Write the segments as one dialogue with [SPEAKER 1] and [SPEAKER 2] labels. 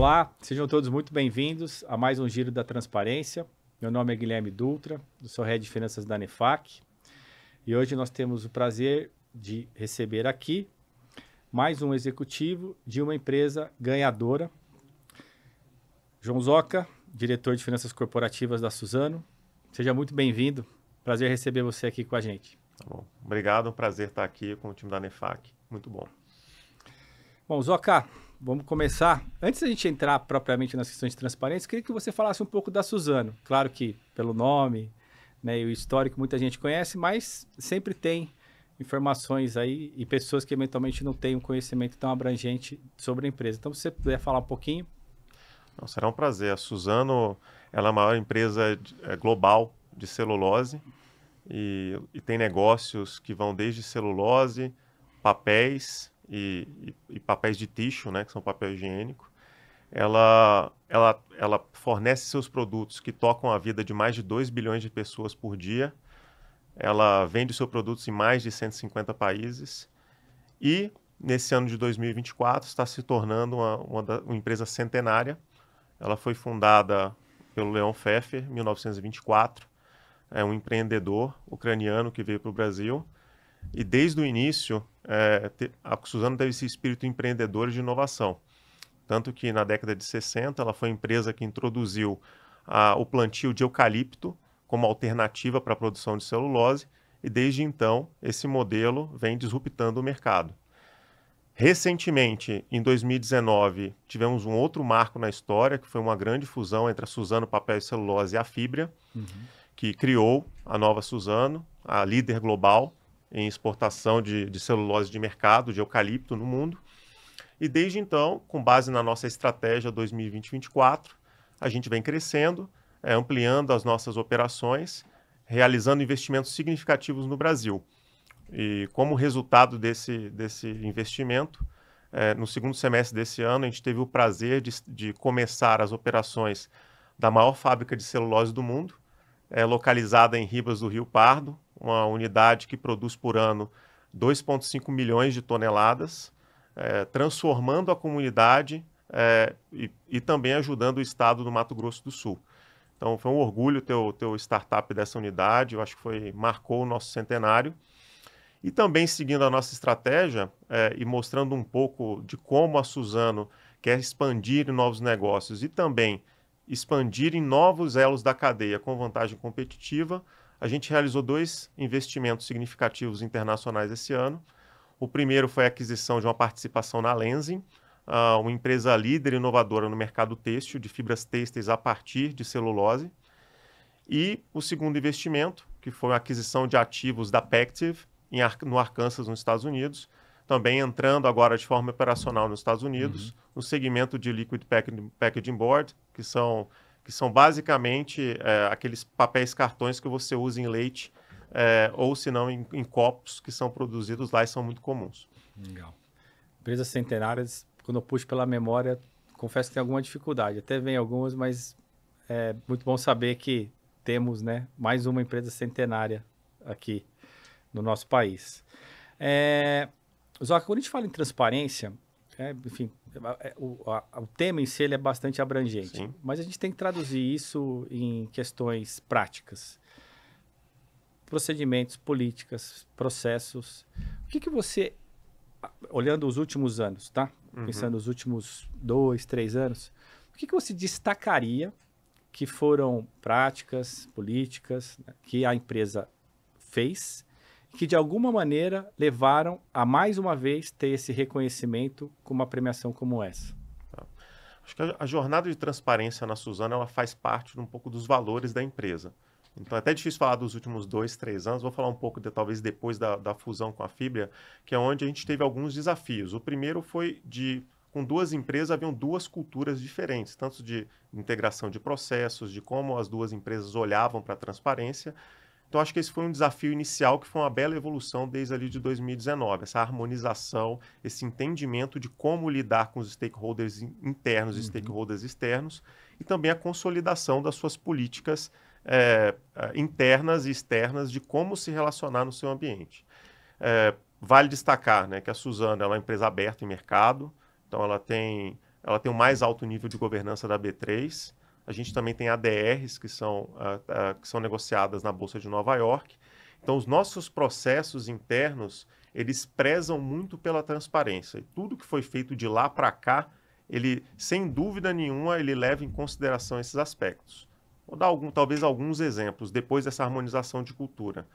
[SPEAKER 1] Olá, sejam todos muito bem-vindos a mais um Giro da Transparência. Meu nome é Guilherme Dutra, eu sou Head de Finanças da Nefac e hoje nós temos o prazer de receber aqui mais um executivo de uma empresa ganhadora, João Zoca, diretor de Finanças Corporativas da Suzano. Seja muito bem-vindo, prazer receber você aqui com a gente.
[SPEAKER 2] Tá bom. Obrigado, um prazer estar aqui com o time da Nefac, muito bom.
[SPEAKER 1] Bom, Zoca, vamos começar. Antes da gente entrar propriamente nas questões de transparência, queria que você falasse um pouco da Suzano. Claro que pelo nome, né, e o histórico muita gente conhece, mas sempre tem informações aí e pessoas que eventualmente não têm um conhecimento tão abrangente sobre a empresa. Então, se você puder falar um pouquinho.
[SPEAKER 2] Não, será um prazer. A Suzano ela é a maior empresa global de celulose e tem negócios que vão desde celulose, papéis e papéis de tixo, né, que são papel higiênico. Ela fornece seus produtos que tocam a vida de mais de 2 bilhões de pessoas por dia. Ela vende seus produtos em mais de 150 países e, nesse ano de 2024, está se tornando uma empresa centenária. Ela foi fundada pelo Leon Pfeffer, em 1924. É um empreendedor ucraniano que veio para o Brasil. E, desde o início, a Suzano teve esse espírito empreendedor de inovação. Tanto que, na década de 60, ela foi a empresa que introduziu o plantio de eucalipto como alternativa para a produção de celulose, e desde então esse modelo vem disruptando o mercado. Recentemente, em 2019, tivemos um outro marco na história, que foi uma grande fusão entre a Suzano Papel e Celulose e a Fibria, que criou a nova Suzano, a líder global em exportação de celulose de mercado, de eucalipto no mundo. E desde então, com base na nossa estratégia 2020-2024, a gente vem crescendo, ampliando as nossas operações, realizando investimentos significativos no Brasil. E como resultado desse investimento, no segundo semestre desse ano, a gente teve o prazer de começar as operações da maior fábrica de celulose do mundo, localizada em Ribas do Rio Pardo, uma unidade que produz por ano 2,5 milhões de toneladas, transformando a comunidade e também ajudando o estado do Mato Grosso do Sul. Então, foi um orgulho ter o startup dessa unidade, eu acho que marcou o nosso centenário. E também seguindo a nossa estratégia e mostrando um pouco de como a Suzano quer expandir em novos negócios e também expandir em novos elos da cadeia com vantagem competitiva, a gente realizou 2 investimentos significativos internacionais esse ano. O primeiro foi a aquisição de uma participação na Lenzing, uma empresa líder e inovadora no mercado têxtil, de fibras têxteis a partir de celulose. E o segundo investimento, que foi a aquisição de ativos da Pactiv, no Arkansas, nos Estados Unidos, também entrando agora de forma operacional nos Estados Unidos, no segmento de Liquid Packaging Board, que são basicamente aqueles papéis cartões que você usa em leite, ou se não em copos que são produzidos lá e são muito comuns.
[SPEAKER 1] Legal. Empresas centenárias, quando eu puxo pela memória, confesso que tem alguma dificuldade. Até vem algumas, mas é muito bom saber que temos, né, mais uma empresa centenária aqui no nosso país. Zoca, quando a gente fala em transparência, enfim, o tema em si ele é bastante abrangente,
[SPEAKER 2] Sim.
[SPEAKER 1] mas a gente tem que traduzir isso em questões práticas. Procedimentos, políticas, processos. O que você, olhando os últimos anos, tá? Pensando nos últimos 2, 3 anos, o que você destacaria que foram práticas, políticas, né, que a empresa fez, que de alguma maneira levaram a mais uma vez ter esse reconhecimento com uma premiação como essa?
[SPEAKER 2] Acho que a jornada de transparência na Suzano ela faz parte de um pouco dos valores da empresa. Então é até difícil falar dos últimos 2, 3 anos, vou falar um pouco talvez depois da fusão com a Fibria, que é onde a gente teve alguns desafios. O primeiro foi com 2 empresas haviam 2 culturas diferentes, tanto de integração de processos, de como as 2 empresas olhavam para a transparência. Então, acho que esse foi um desafio inicial que foi uma bela evolução desde ali de 2019, essa harmonização, esse entendimento de como lidar com os stakeholders internos e stakeholders externos, e também a consolidação das suas políticas internas e externas de como se relacionar no seu ambiente. Vale destacar, né, que a Suzano é uma empresa aberta em mercado, então ela tem ela tem o mais alto nível de governança da B3. A gente também tem ADRs, que são negociadas na Bolsa de Nova York. Então, os nossos processos internos, eles prezam muito pela transparência. E tudo que foi feito de lá para cá, ele, sem dúvida nenhuma, ele leva em consideração esses aspectos. Vou dar talvez alguns exemplos, depois dessa harmonização de cultura.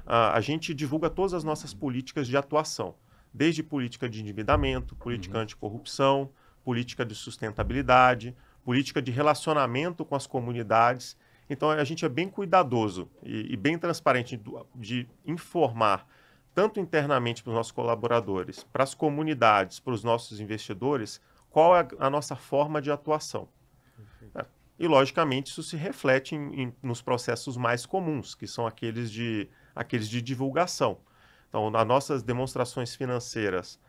[SPEAKER 2] A gente divulga todas as nossas políticas de atuação, desde política de endividamento, política anticorrupção, política de sustentabilidade, política de relacionamento com as comunidades. Então, a gente é bem cuidadoso e bem transparente de informar, tanto internamente para os nossos colaboradores, para as comunidades, para os nossos investidores, qual é a nossa forma de atuação. E, logicamente, isso se reflete nos processos mais comuns, que são aqueles de divulgação. Então, as nossas demonstrações financeiras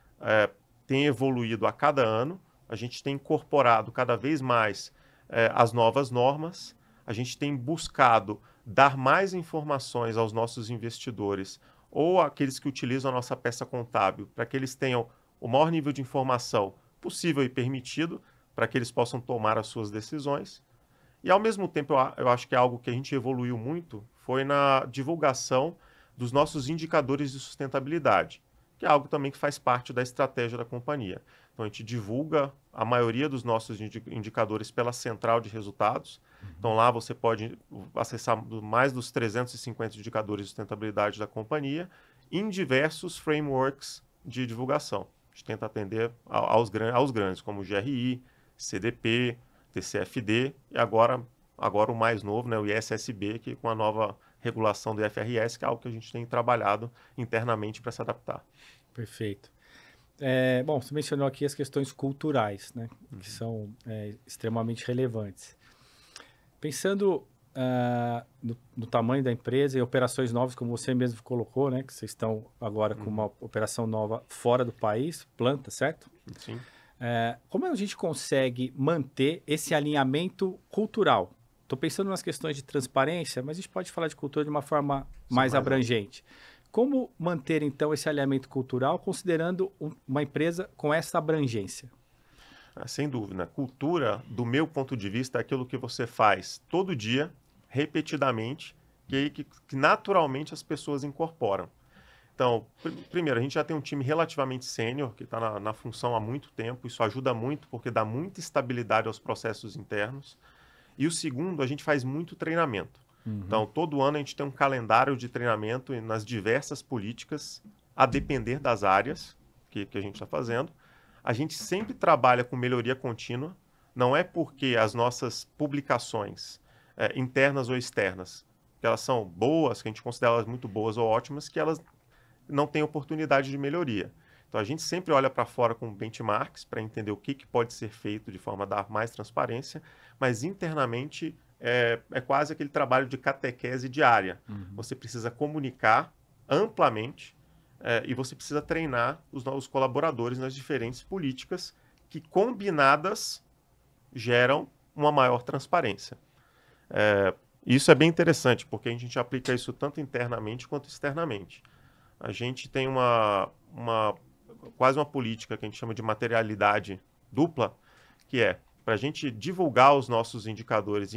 [SPEAKER 2] têm evoluído a cada ano, a gente tem incorporado cada vez mais as novas normas, a gente tem buscado dar mais informações aos nossos investidores ou àqueles que utilizam a nossa peça contábil, para que eles tenham o maior nível de informação possível e permitido, para que eles possam tomar as suas decisões. E, ao mesmo tempo, eu acho que é algo que a gente evoluiu muito, foi na divulgação dos nossos indicadores de sustentabilidade, que é algo também que faz parte da estratégia da companhia. Então, a gente divulga a maioria dos nossos indicadores pela central de resultados. Então, lá você pode acessar mais dos 350 indicadores de sustentabilidade da companhia em diversos frameworks de divulgação. A gente tenta atender aos grandes, como o GRI, CDP, TCFD e agora o mais novo, né, o ISSB, que com a nova regulação do IFRS, que é algo que a gente tem trabalhado internamente para se adaptar.
[SPEAKER 1] Perfeito. Bom, você mencionou aqui as questões culturais, né, que são extremamente relevantes. Pensando no tamanho da empresa e operações novas, como você mesmo colocou, né, que vocês estão agora com uma operação nova fora do país, planta, certo?
[SPEAKER 2] Sim.
[SPEAKER 1] Como a gente consegue manter esse alinhamento cultural? Estou pensando nas questões de transparência, mas a gente pode falar de cultura de uma forma mais abrangente. Como manter, então, esse alinhamento cultural, considerando uma empresa com essa abrangência?
[SPEAKER 2] Sem dúvida. Cultura, do meu ponto de vista, é aquilo que você faz todo dia, repetidamente, que naturalmente as pessoas incorporam. Então, primeiro, a gente já tem um time relativamente sênior, que está na função há muito tempo. Isso ajuda muito, porque dá muita estabilidade aos processos internos. E o segundo, a gente faz muito treinamento. Então, todo ano a gente tem um calendário de treinamento nas diversas políticas, a depender das áreas que a gente está fazendo. A gente sempre trabalha com melhoria contínua. Não é porque as nossas publicações, internas ou externas, que elas são boas, que a gente considera elas muito boas ou ótimas, que elas não têm oportunidade de melhoria. Então, a gente sempre olha para fora com benchmarks para entender o que pode ser feito de forma a dar mais transparência, mas internamente é quase aquele trabalho de catequese diária. Você precisa comunicar amplamente e você precisa treinar os colaboradores nas diferentes políticas que, combinadas, geram uma maior transparência. Isso é bem interessante, porque a gente aplica isso tanto internamente quanto externamente. A gente tem quase uma política que a gente chama de materialidade dupla, que é para a gente divulgar os nossos indicadores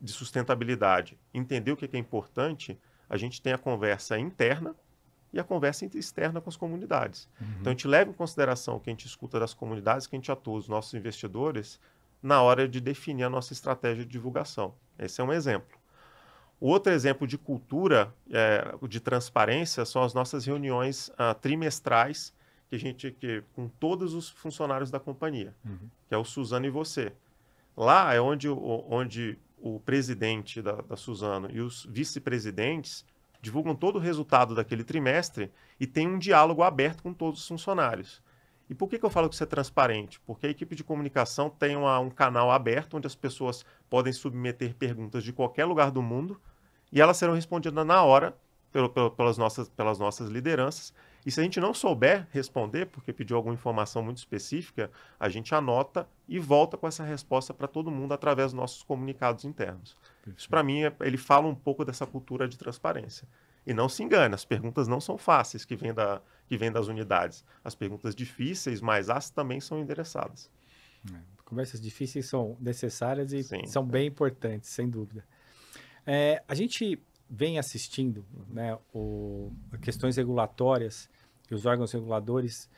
[SPEAKER 2] de sustentabilidade, entender o que é importante, a gente tem a conversa interna e a conversa externa com as comunidades. Então, a gente leva em consideração o que a gente escuta das comunidades, que a gente atua, os nossos investidores, na hora de definir a nossa estratégia de divulgação. Esse é um exemplo. O outro exemplo de cultura, de transparência, são as nossas reuniões trimestrais com todos os funcionários da companhia, que é o Suzano e você. Lá é onde o presidente da Suzano e os vice-presidentes divulgam todo o resultado daquele trimestre e tem um diálogo aberto com todos os funcionários. E por que eu falo que isso é transparente? Porque a equipe de comunicação tem um canal aberto onde as pessoas podem submeter perguntas de qualquer lugar do mundo e elas serão respondidas na hora pelas nossas lideranças. E se a gente não souber responder, porque pediu alguma informação muito específica, a gente anota e volta com essa resposta para todo mundo através dos nossos comunicados internos. Perfeito. Isso, para mim, ele fala um pouco dessa cultura de transparência. E não se engane, as perguntas não são fáceis que vêm das unidades. As perguntas difíceis, mas as também são endereçadas.
[SPEAKER 1] Conversas difíceis são necessárias e
[SPEAKER 2] Sim.
[SPEAKER 1] são bem importantes, sem dúvida. A gente vem assistindo, né, questões regulatórias e os órgãos reguladores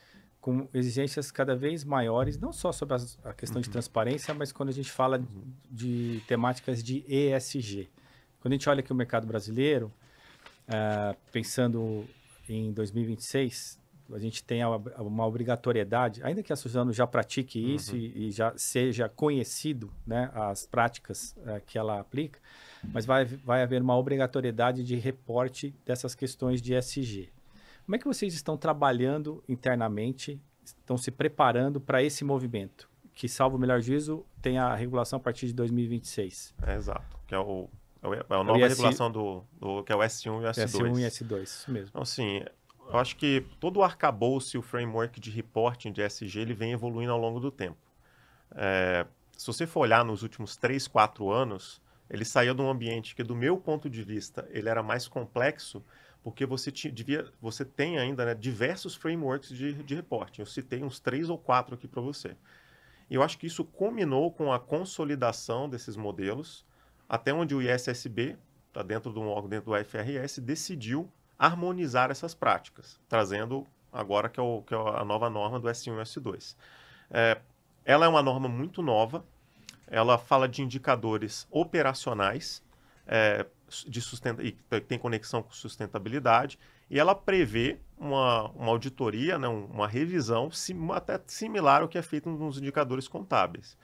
[SPEAKER 1] com exigências cada vez maiores, não só sobre a questão de transparência, mas quando a gente fala de temáticas de ESG. Quando a gente olha aqui o mercado brasileiro, pensando em 2026, a gente tem uma obrigatoriedade, ainda que a Suzano já pratique isso e já seja conhecido, né, as práticas que ela aplica, mas vai haver uma obrigatoriedade de reporte dessas questões de ESG. Como é que vocês estão trabalhando internamente, estão se preparando para esse movimento, que, salvo o melhor juízo, tem a regulação a partir de 2026?
[SPEAKER 2] Exato, que é a nova regulação que é o S1 e o S2.
[SPEAKER 1] S1 e S2, isso mesmo.
[SPEAKER 2] Então, assim, eu acho que todo o arcabouço e o framework de reporting de ESG, ele vem evoluindo ao longo do tempo. Se você for olhar nos últimos 3, 4 anos, ele saiu de um ambiente que, do meu ponto de vista, ele era mais complexo, porque você tem ainda, né, diversos frameworks de reporting. Eu citei uns 3 ou 4 aqui para você. E eu acho que isso culminou com a consolidação desses modelos, até onde o ISSB, tá dentro de um órgão dentro do IFRS, decidiu harmonizar essas práticas, trazendo agora que é a nova norma do S1 e S2. Ela é uma norma muito nova, ela fala de indicadores operacionais, e tem conexão com sustentabilidade, e ela prevê uma auditoria, né, uma revisão até similar ao que é feito nos indicadores contábeis.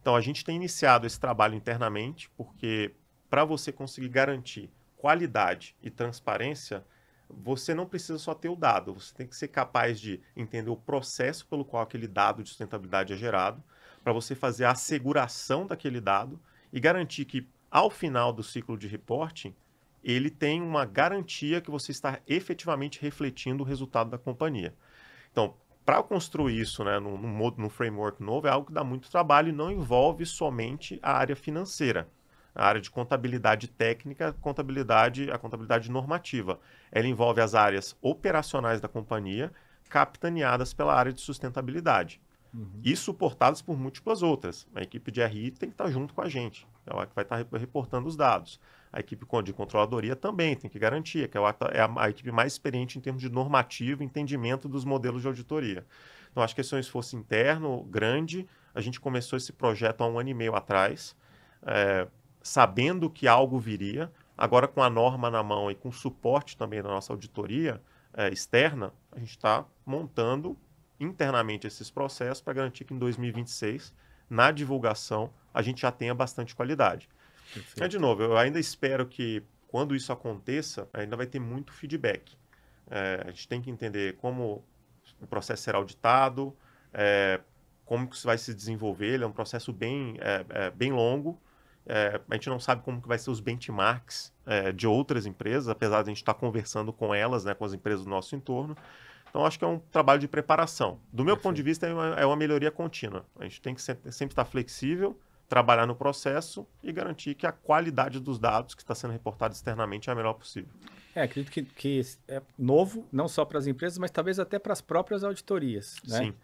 [SPEAKER 2] Então, a gente tem iniciado esse trabalho internamente, porque para você conseguir garantir qualidade e transparência, você não precisa só ter o dado, você tem que ser capaz de entender o processo pelo qual aquele dado de sustentabilidade é gerado, para você fazer a asseguração daquele dado e garantir que, ao final do ciclo de reporting, ele tem uma garantia que você está efetivamente refletindo o resultado da companhia. Então, para construir isso, né, num framework novo, é algo que dá muito trabalho e não envolve somente a área financeira, a área de contabilidade técnica, a contabilidade normativa. Ela envolve as áreas operacionais da companhia, capitaneadas pela área de sustentabilidade. E suportadas por múltiplas outras. A equipe de RI tem que estar junto com a gente, ela que vai estar reportando os dados. A equipe de controladoria também tem que garantir, que é a equipe mais experiente em termos de normativo e entendimento dos modelos de auditoria. Então, acho que esse é um esforço interno grande. A gente começou esse projeto há 1 ano e meio atrás, sabendo que algo viria. Agora, com a norma na mão e com suporte também da nossa auditoria externa, a gente está montando internamente esses processos para garantir que em 2026, na divulgação, a gente já tenha bastante qualidade. Mas, de novo, eu ainda espero que, quando isso aconteça, ainda vai ter muito feedback. A gente tem que entender como o processo será auditado, como que isso vai se desenvolver. Ele é um processo bem longo. A gente não sabe como que vai ser os benchmarks de outras empresas, apesar de a gente estar conversando com elas, né, com as empresas do nosso entorno. Então, acho que é um trabalho de preparação. Do meu ponto de vista, é uma melhoria contínua. A gente tem que sempre estar flexível, trabalhar no processo e garantir que a qualidade dos dados que está sendo reportado externamente é a melhor possível.
[SPEAKER 1] Acredito que é novo, não só para as empresas, mas talvez até para as próprias auditorias, né?
[SPEAKER 2] Sim.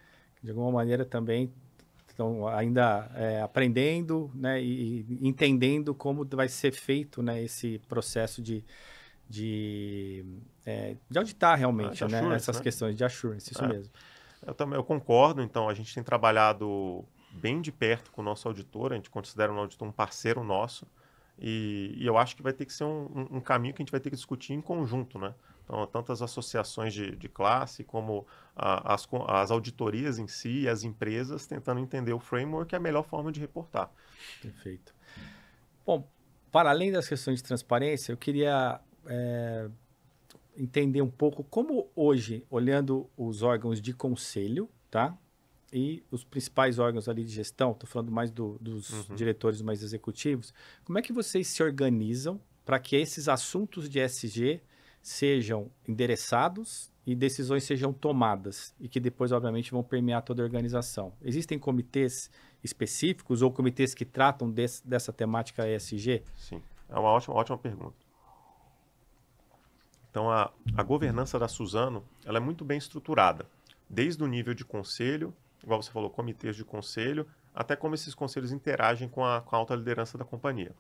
[SPEAKER 1] De alguma maneira também estão ainda aprendendo, né, e entendendo como vai ser feito, né, esse processo de auditar realmente, né, essas questões de assurance, isso mesmo.
[SPEAKER 2] Eu concordo. Então, a gente tem trabalhado bem de perto com o nosso auditor, a gente considera o auditor um parceiro nosso, e eu acho que vai ter que ser um caminho que a gente vai ter que discutir em conjunto, né? Então, tanto as associações de classe, como as auditorias em si e as empresas tentando entender o framework e a melhor forma de reportar.
[SPEAKER 1] Perfeito. Bom, para além das questões de transparência, eu queria entender um pouco como hoje, olhando os órgãos de conselho, tá? E os principais órgãos ali de gestão, estou falando mais dos diretores mais executivos, como é que vocês se organizam para que esses assuntos de ESG sejam endereçados e decisões sejam tomadas e que depois, obviamente, vão permear toda a organização? Existem comitês específicos ou comitês que tratam dessa temática ESG?
[SPEAKER 2] Sim, é uma ótima pergunta. Então, a governança da Suzano, ela é muito bem estruturada, desde o nível de conselho igual você falou, comitês de conselho, até como esses conselhos interagem com a alta liderança da companhia.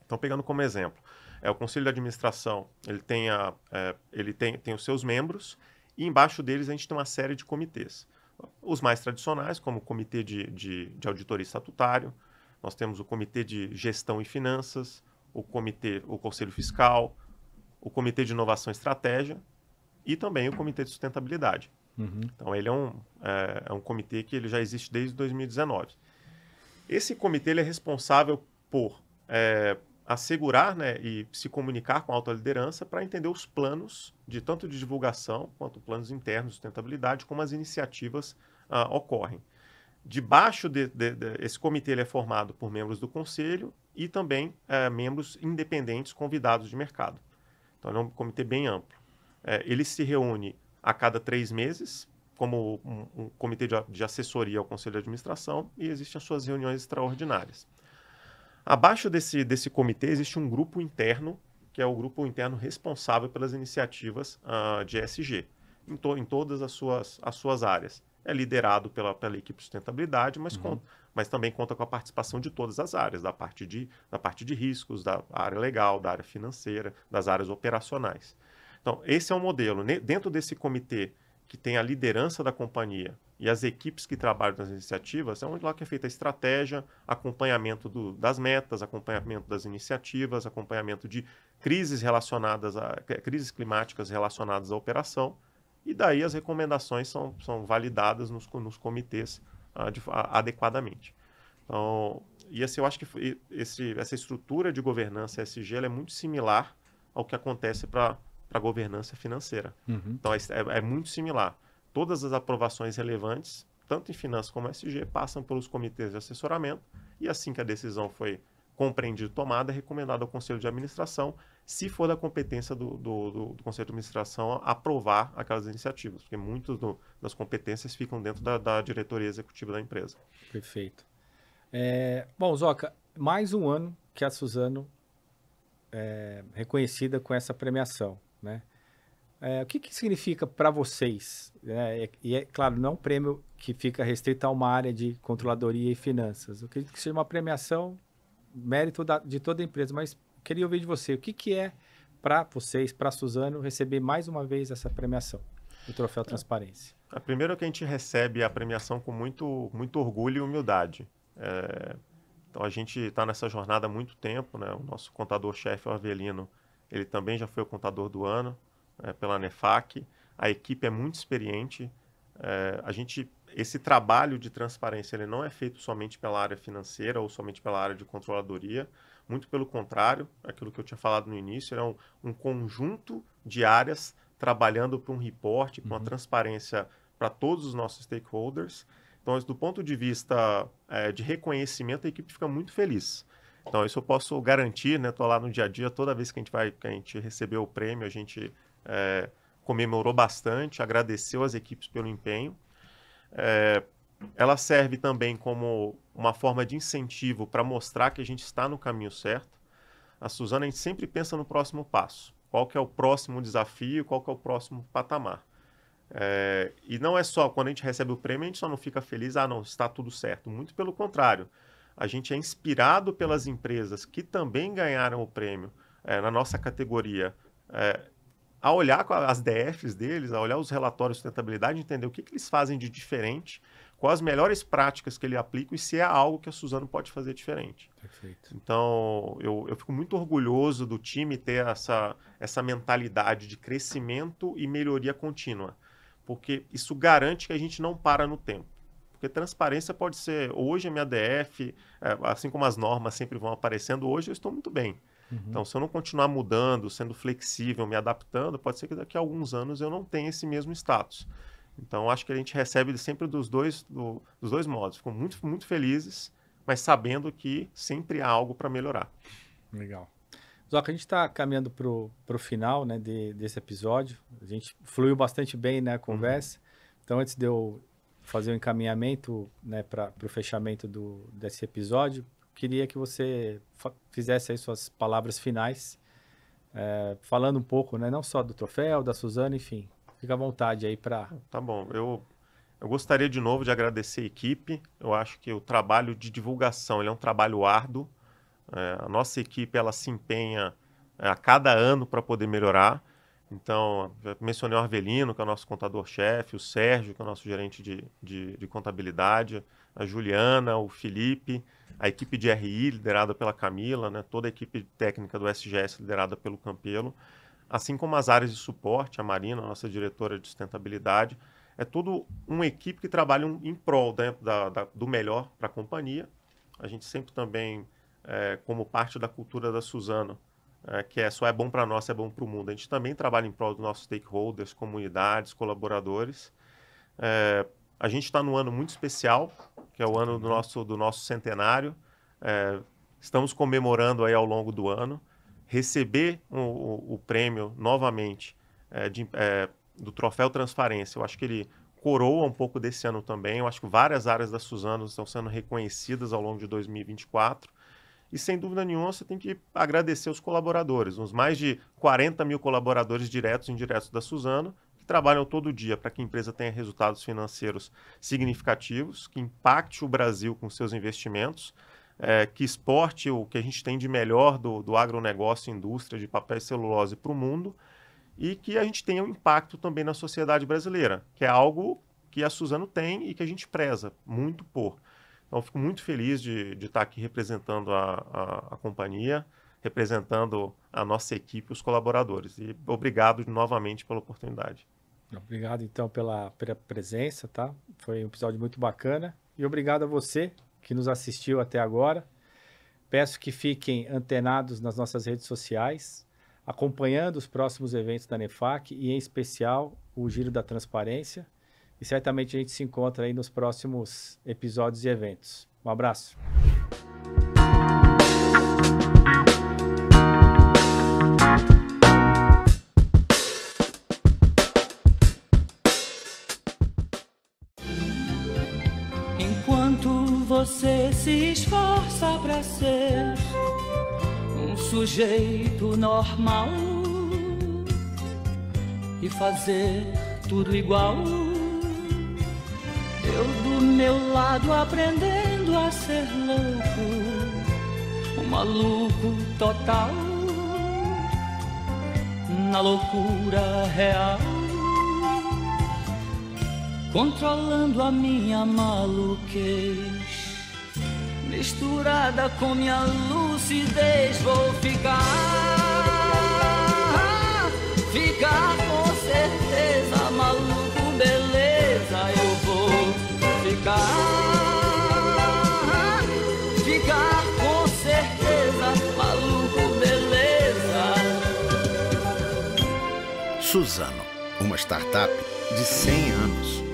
[SPEAKER 2] Então, pegando como exemplo, o conselho de administração, ele tem os seus membros, e embaixo deles a gente tem uma série de comitês. Os mais tradicionais, como o comitê de auditoria estatutário, nós temos o comitê de gestão e finanças, o conselho fiscal, o comitê de inovação e estratégia e também o comitê de sustentabilidade.
[SPEAKER 1] Uhum.
[SPEAKER 2] Então, ele é um comitê que ele já existe desde 2019. Esse comitê ele é responsável por assegurar, né, e se comunicar com a alta liderança para entender os planos tanto de divulgação quanto planos internos de sustentabilidade, como as iniciativas ocorrem. Debaixo esse comitê ele é formado por membros do conselho e também membros independentes convidados de mercado. Então, ele é um comitê bem amplo. Ele se reúne a cada 3 meses, como um comitê de assessoria ao conselho de administração, e existem as suas reuniões extraordinárias. Abaixo desse comitê existe um grupo interno, que é o grupo interno responsável pelas iniciativas de ESG, em todas as suas áreas. É liderado pela equipe de sustentabilidade, mas também conta com a participação de todas as áreas, da parte de riscos, da área legal, da área financeira, das áreas operacionais. Então, esse é um modelo. Dentro desse comitê, que tem a liderança da companhia e as equipes que trabalham nas iniciativas, é onde lá que é feita a estratégia, acompanhamento das metas, acompanhamento das iniciativas, acompanhamento de crises climáticas relacionadas à operação, e daí as recomendações são validadas nos comitês adequadamente. Então, e assim, eu acho que essa estrutura de governança ESG ela é muito similar ao que acontece para a governança financeira.
[SPEAKER 1] Uhum.
[SPEAKER 2] Então, é muito similar. Todas as aprovações relevantes, tanto em finanças como ESG, passam pelos comitês de assessoramento, e assim que a decisão foi compreendida e tomada, é recomendado ao Conselho de Administração, se for da competência do Conselho de Administração, aprovar aquelas iniciativas, porque muitas das competências ficam dentro da diretoria executiva da empresa.
[SPEAKER 1] Perfeito. Bom, Zoca, mais um ano que a Suzano é reconhecida com essa premiação, né? O que significa para vocês? E é claro, não é um prêmio que fica restrito a uma área de controladoria e finanças. Eu acredito que seja uma premiação, mérito de toda a empresa, mas queria ouvir de você, o que é para vocês, para a Suzano, receber mais uma vez essa premiação, o Troféu Transparência?
[SPEAKER 2] Primeiro que a gente recebe a premiação com muito, muito orgulho e humildade. Então, a gente está nessa jornada há muito tempo, né? O nosso contador-chefe, o Avelino, ele também já foi o contador do ano pela ANEFAC. A equipe é muito experiente. Esse trabalho de transparência ele não é feito somente pela área financeira ou somente pela área de controladoria. Muito pelo contrário, aquilo que eu tinha falado no início, é um conjunto de áreas trabalhando para um reporte, para uma transparência para todos os nossos stakeholders. Então, do ponto de vista de reconhecimento, a equipe fica muito feliz. Então, isso eu posso garantir, né? Estou lá no dia a dia, toda vez que a gente recebeu o prêmio, a gente comemorou bastante, agradeceu as equipes pelo empenho. Ela serve também como uma forma de incentivo para mostrar que a gente está no caminho certo. A Suzano, a gente sempre pensa no próximo passo. Qual que é o próximo desafio, qual que é o próximo patamar. E não é só, quando a gente recebe o prêmio, a gente só não fica feliz, não, está tudo certo. Muito pelo contrário. A gente é inspirado pelas empresas que também ganharam o prêmio na nossa categoria, a olhar as DFs deles, a olhar os relatórios de sustentabilidade, entender o que eles fazem de diferente, quais as melhores práticas que ele aplica e se é algo que a Suzano pode fazer diferente.
[SPEAKER 1] Perfeito.
[SPEAKER 2] Então, eu fico muito orgulhoso do time ter essa mentalidade de crescimento e melhoria contínua, porque isso garante que a gente não para no tempo. Porque transparência pode ser, hoje a minha DF, assim como as normas sempre vão aparecendo, hoje eu estou muito bem. Então, se eu não continuar mudando, sendo flexível, me adaptando, pode ser que daqui a alguns anos eu não tenha esse mesmo status. Então, acho que a gente recebe sempre dos dois modos. Ficam muito, muito felizes, mas sabendo que sempre há algo para melhorar.
[SPEAKER 1] Legal. Zoca, a gente está caminhando para o final, né, desse episódio. A gente fluiu bastante bem, né, a conversa. Então, antes de eu fazer o encaminhamento, né, para o fechamento desse episódio, queria que você fizesse aí suas palavras finais, falando um pouco, né, não só do troféu, da Suzano, enfim. Fica à vontade aí para...
[SPEAKER 2] Tá bom. Eu gostaria de novo de agradecer a equipe. Eu acho que o trabalho de divulgação ele é um trabalho árduo. A nossa equipe ela se empenha a cada ano para poder melhorar. Então, já mencionei o Arvelino, que é o nosso contador-chefe, o Sérgio, que é o nosso gerente de contabilidade, a Juliana, o Felipe, a equipe de RI, liderada pela Camila, né? Toda a equipe técnica do SGS, liderada pelo Campelo, assim como as áreas de suporte, a Marina, a nossa diretora de sustentabilidade. É toda uma equipe que trabalha em prol, né, do melhor para a companhia. A gente sempre também, como parte da cultura da Suzano, que só é bom para nós, é bom para o mundo. A gente também trabalha em prol dos nossos stakeholders, comunidades, colaboradores. A gente está num ano muito especial, que é o ano do nosso centenário. Estamos comemorando aí ao longo do ano. Receber o prêmio novamente do Troféu Transparência, eu acho que ele coroa um pouco desse ano também. Eu acho que várias áreas da Suzano estão sendo reconhecidas ao longo de 2024. E, sem dúvida nenhuma, você tem que agradecer os colaboradores, os mais de 40 mil colaboradores diretos e indiretos da Suzano, que trabalham todo dia para que a empresa tenha resultados financeiros significativos, que impacte o Brasil com seus investimentos, que exporte o que a gente tem de melhor do agronegócio e indústria de papel e celulose para o mundo, e que a gente tenha um impacto também na sociedade brasileira, que é algo que a Suzano tem e que a gente preza muito por. Então, eu fico muito feliz de estar aqui representando a companhia, representando a nossa equipe, os colaboradores. E obrigado novamente pela oportunidade.
[SPEAKER 1] Obrigado, então, pela presença, tá? Foi um episódio muito bacana. E obrigado a você que nos assistiu até agora. Peço que fiquem antenados nas nossas redes sociais, acompanhando os próximos eventos da NEFAC e, em especial, o Giro da Transparência. E certamente a gente se encontra aí nos próximos episódios e eventos. Um abraço.
[SPEAKER 3] Enquanto você se esforça para ser um sujeito normal e fazer tudo igual, eu do meu lado aprendendo a ser louco, um maluco total, na loucura real, controlando a minha maluquez, misturada com minha lucidez, vou ficar com certeza maluco, beleza, eu vou ficar com certeza maluco, beleza.
[SPEAKER 4] Suzano, uma startup de 100 anos.